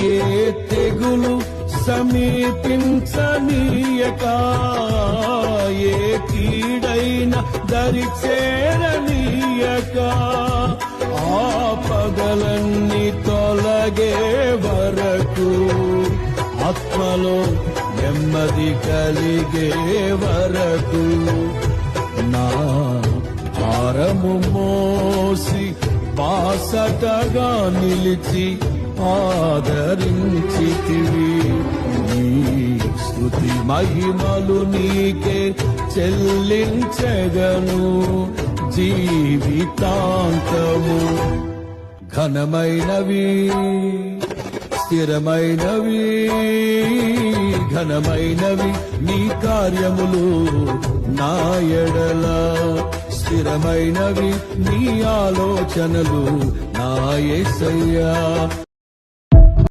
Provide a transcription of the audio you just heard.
ఏ తెగులు సమీపించనీయక, ఏ కీడైన దరి చేరనీయక, ఆపదలన్నీ తొలగే వరకు, ఆత్మలో నెమ్మది కలిగే వరకు, నా భారము మోసి బాసటగా నిలిచి ఆదరించితివి. నీ స్తుతి మహిమలు నీకే చెల్లించెదను జీవితాంతము. ఘనమైనవి స్థిరమైనవి, ఘనమైనవి నీ కార్యములు నా ఎడల, స్థిరమైనవి నీ ఆలోచనలు నా యేసయ్యా.